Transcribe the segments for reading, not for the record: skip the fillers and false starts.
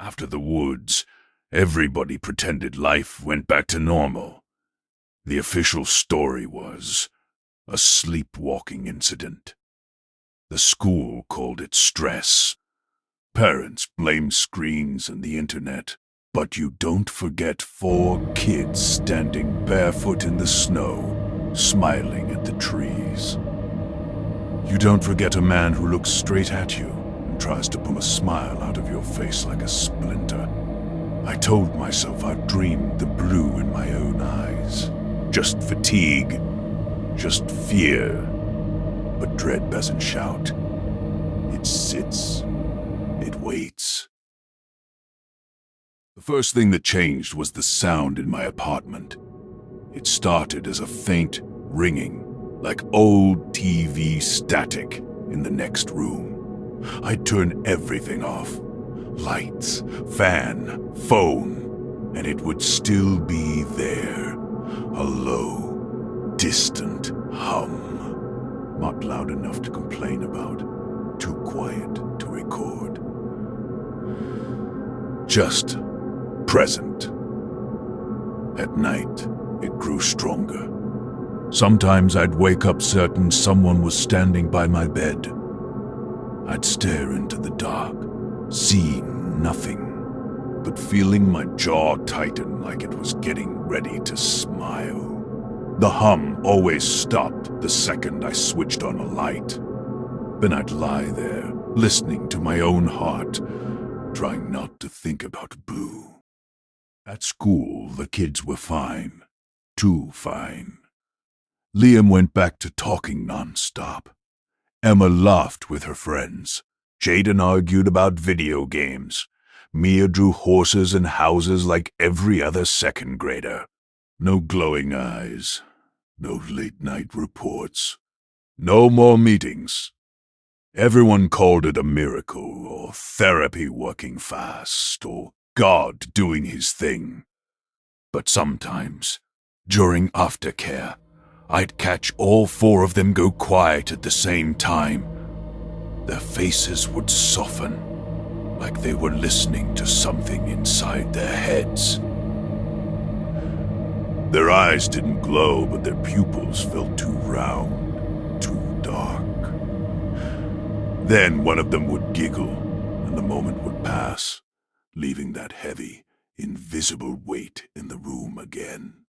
After the woods, everybody pretended life went back to normal. The official story was a sleepwalking incident. The school called it stress. Parents blamed screens and the internet. But you don't forget 4 kids standing barefoot in the snow, smiling at the trees. You don't forget a man who looks straight at you and tries to pull a smile out of your face like a splinter. I told myself I'd dreamed the blue in my own eyes. Just fatigue, just fear. But dread doesn't shout. It sits. It waits. The first thing that changed was the sound in my apartment. It started as a faint ringing, like old TV static in the next room. I'd turn everything off. Lights, fan, phone, and it would still be there. A low, distant hum. Not loud enough to complain about, too quiet to record. Just present. At night, it grew stronger. Sometimes I'd wake up certain someone was standing by my bed. I'd stare into the dark, seeing nothing, but feeling my jaw tighten like it was getting ready to smile. The hum always stopped the second I switched on a light. Then I'd lie there, listening to my own heart, trying not to think about Boo. At school, the kids were fine. Too fine. Liam went back to talking nonstop. Emma laughed with her friends. Jaden argued about video games. Mia drew horses and houses like every other second grader. No glowing eyes. No late-night reports. No more meetings. Everyone called it a miracle, or therapy working fast, or God doing his thing. But sometimes, during aftercare, I'd catch all 4 of them go quiet at the same time. Their faces would soften, like they were listening to something inside their heads. Their eyes didn't glow, but their pupils felt too round, too dark. Then one of them would giggle, and the moment would pass, leaving that heavy, invisible weight in the room again.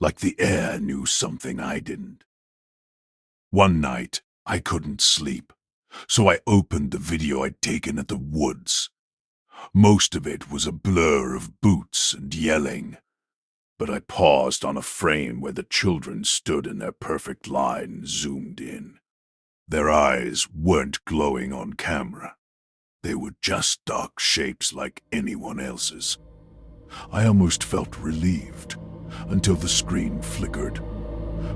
Like the air knew something I didn't. One night, I couldn't sleep, so I opened the video I'd taken at the woods. Most of it was a blur of boots and yelling, but I paused on a frame where the children stood in their perfect line, zoomed in. Their eyes weren't glowing on camera. They were just dark shapes like anyone else's. I almost felt relieved until the screen flickered.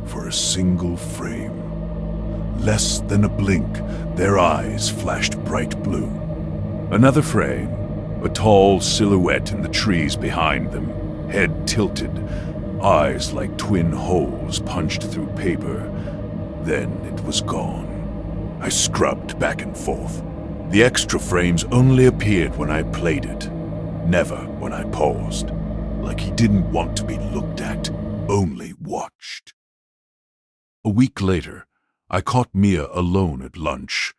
For a single frame, less than a blink, their eyes flashed bright blue. Another frame, a tall silhouette in the trees behind them, head tilted, eyes like twin holes punched through paper. Then it was gone. I scrubbed back and forth. The extra frames only appeared when I played it, never when I paused. Like he didn't want to be looked at, only watched. A week later, I caught Mia alone at lunch.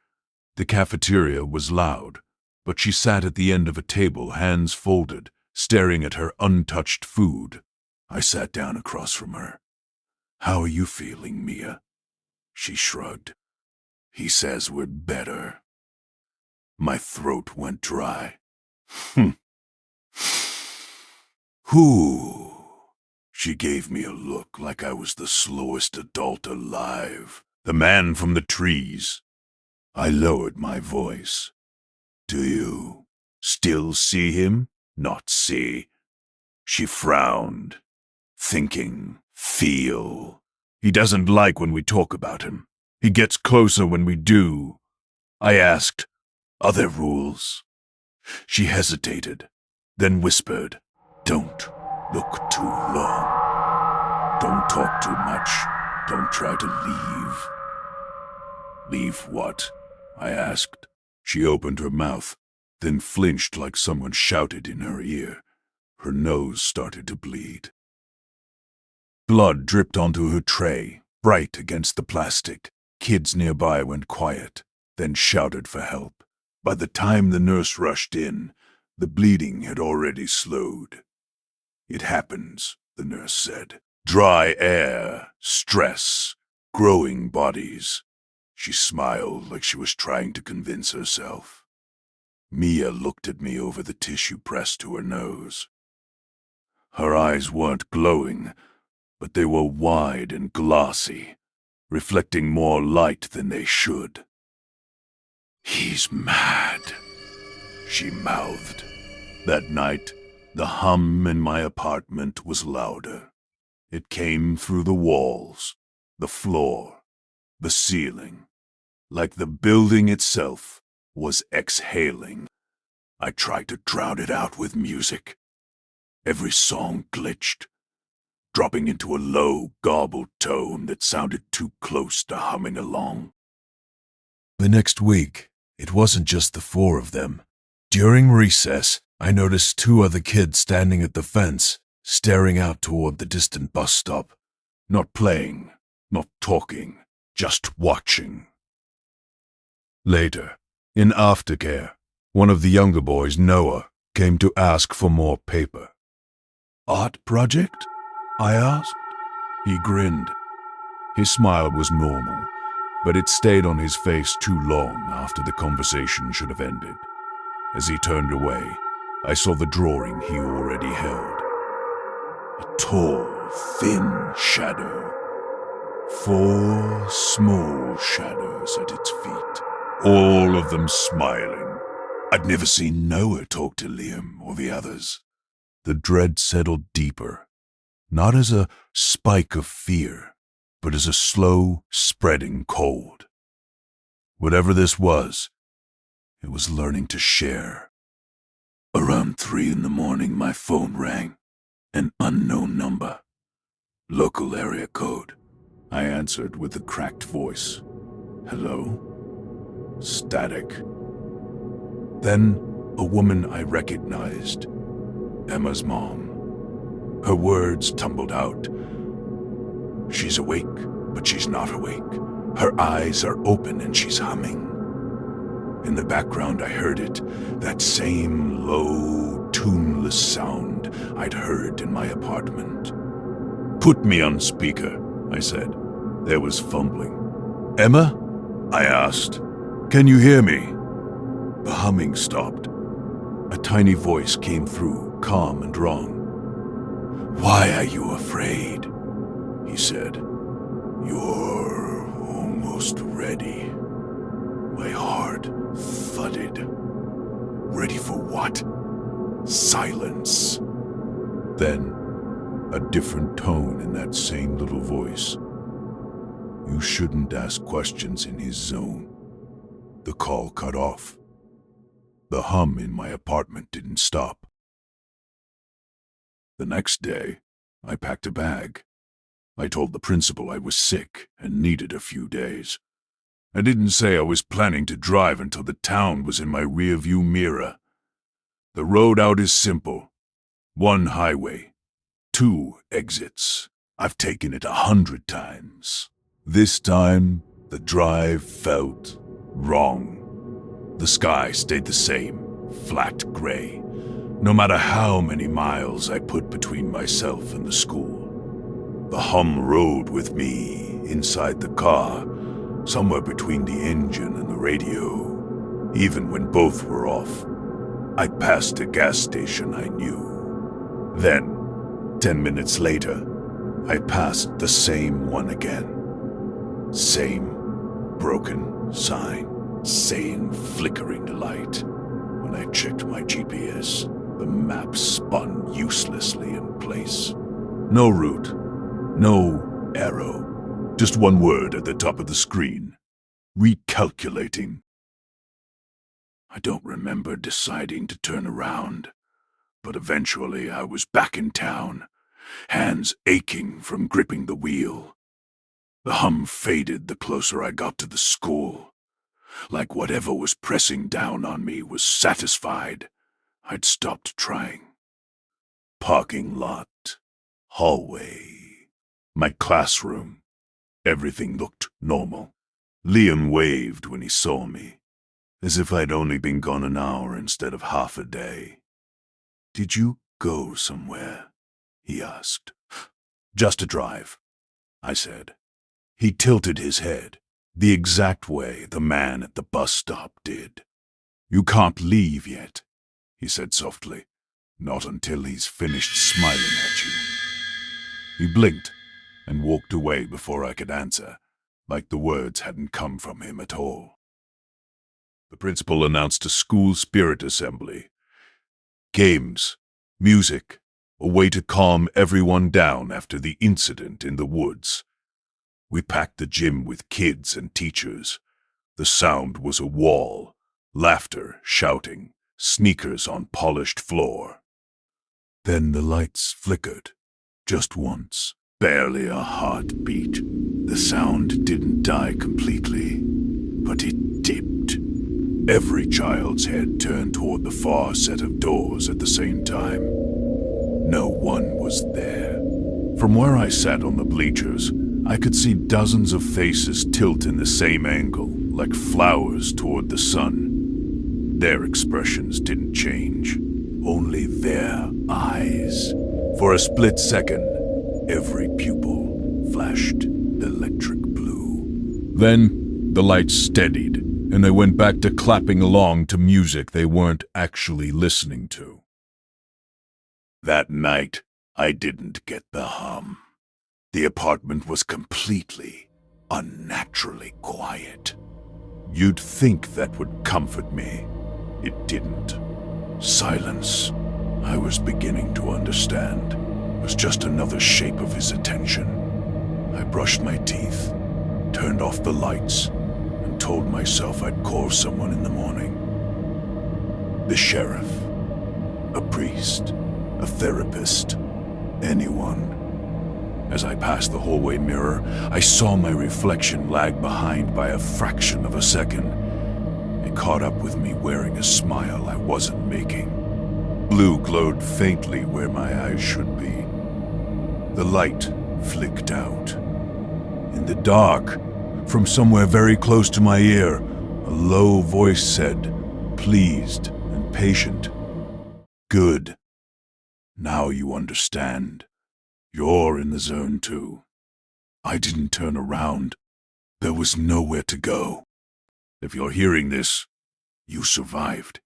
The cafeteria was loud, but she sat at the end of a table, hands folded, staring at her untouched food. I sat down across from her. "How are you feeling, Mia?" She shrugged. "He says we're better." My throat went dry. Whew. She gave me a look like I was the slowest adult alive. The man from the trees. I lowered my voice. "Do you still see him? Not see?" She frowned. Thinking, feel. "He doesn't like when we talk about him. He gets closer when we do." I asked, "Are there rules?" She hesitated, then whispered, "Don't look too long. Don't talk too much. Don't try to leave." "Leave what?" I asked. She opened her mouth, then flinched like someone shouted in her ear. Her nose started to bleed. Blood dripped onto her tray, bright against the plastic. Kids nearby went quiet, then shouted for help. By the time the nurse rushed in, the bleeding had already slowed. "It happens," the nurse said. "Dry air, stress, growing bodies." She smiled like she was trying to convince herself. Mia looked at me over the tissue pressed to her nose. Her eyes weren't glowing, but they were wide and glossy, reflecting more light than they should. "He's mad," she mouthed. That night, the hum in my apartment was louder. It came through the walls, the floor, the ceiling, like the building itself was exhaling. I tried to drown it out with music. Every song glitched, dropping into a low, garbled tone that sounded too close to humming along. The next week, it wasn't just the four of them. During recess, I noticed two other kids standing at the fence, staring out toward the distant bus stop. Not playing, not talking, just watching. Later, in aftercare, one of the younger boys, Noah, came to ask for more paper. "Art project?" I asked. He grinned. His smile was normal, but it stayed on his face too long after the conversation should have ended. As he turned away, I saw the drawing he already held. A tall, thin shadow. 4 small shadows at its feet, all of them smiling. I'd never seen Noah talk to Liam or the others. The dread settled deeper, not as a spike of fear, but as a slow, spreading cold. Whatever this was, it was learning to share. Around 3 in the morning, my phone rang. An unknown number. Local area code. I answered with a cracked voice. "Hello?" Static. Then a woman I recognized. Emma's mom. Her words tumbled out. "She's awake, but she's not awake. Her eyes are open and she's humming." In the background I heard it, that same low, tuneless sound I'd heard in my apartment. "Put me on speaker," I said. There was fumbling. "Emma?" I asked. "Can you hear me?" The humming stopped. A tiny voice came through, calm and wrong. "Why are you afraid?" he said. "You're almost ready." My heart thudded. Ready for what? Silence. Then, a different tone in that same little voice. "You shouldn't ask questions in his zone." The call cut off. The hum in my apartment didn't stop. The next day, I packed a bag. I told the principal I was sick and needed a few days. I didn't say I was planning to drive until the town was in my rearview mirror. The road out is simple. 1 highway, 2 exits. I've taken it 100 times. This time, the drive felt wrong. The sky stayed the same, flat gray, no matter how many miles I put between myself and the school. The hum rode with me inside the car, somewhere between the engine and the radio. Even when both were off, I passed a gas station I knew. Then, 10 minutes later, I passed the same one again. Same broken sign, same flickering light. When I checked my GPS, the map spun uselessly in place. No route, no arrow, just one word at the top of the screen. Recalculating. I don't remember deciding to turn around, but eventually I was back in town, hands aching from gripping the wheel. The hum faded the closer I got to the school. like whatever was pressing down on me was satisfied. I'd stopped trying. Parking lot, hallway, my classroom. Everything looked normal. Liam waved when he saw me, as if I'd only been gone an hour instead of half a day. "Did you go somewhere?" he asked. "Just a drive," I said. He tilted his head, the exact way the man at the bus stop did. "You can't leave yet," he said softly. "Not until he's finished smiling at you." He blinked and walked away before I could answer, like the words hadn't come from him at all. The principal announced a school spirit assembly. Games, music, a way to calm everyone down after the incident in the woods. We packed the gym with kids and teachers. The sound was a wall, laughter, shouting, sneakers on polished floor. Then the lights flickered, just once, barely a heartbeat. The sound didn't die completely, but it dipped. Every child's head turned toward the far set of doors at the same time. No one was there. From where I sat on the bleachers, I could see dozens of faces tilt in the same angle, like flowers toward the sun. Their expressions didn't change, only their eyes. For a split second, every pupil flashed electric blue. Then the lights steadied, and they went back to clapping along to music they weren't actually listening to. That night, I didn't get the hum. The apartment was completely, unnaturally quiet. You'd think that would comfort me. It didn't. Silence, I was beginning to understand, was just another shape of his attention. I brushed my teeth, turned off the lights, and told myself I'd call someone in the morning. The sheriff, a priest, a therapist, anyone. As I passed the hallway mirror, I saw my reflection lag behind by a fraction of a second. It caught up with me wearing a smile I wasn't making. Blue glowed faintly where my eyes should be. The light flicked out. In the dark, from somewhere very close to my ear, a low voice said, pleased and patient, "Good. Now you understand. You're in the zone too." I didn't turn around. There was nowhere to go. If you're hearing this, you survived.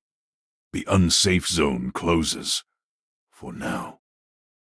The unsafe zone closes. For now.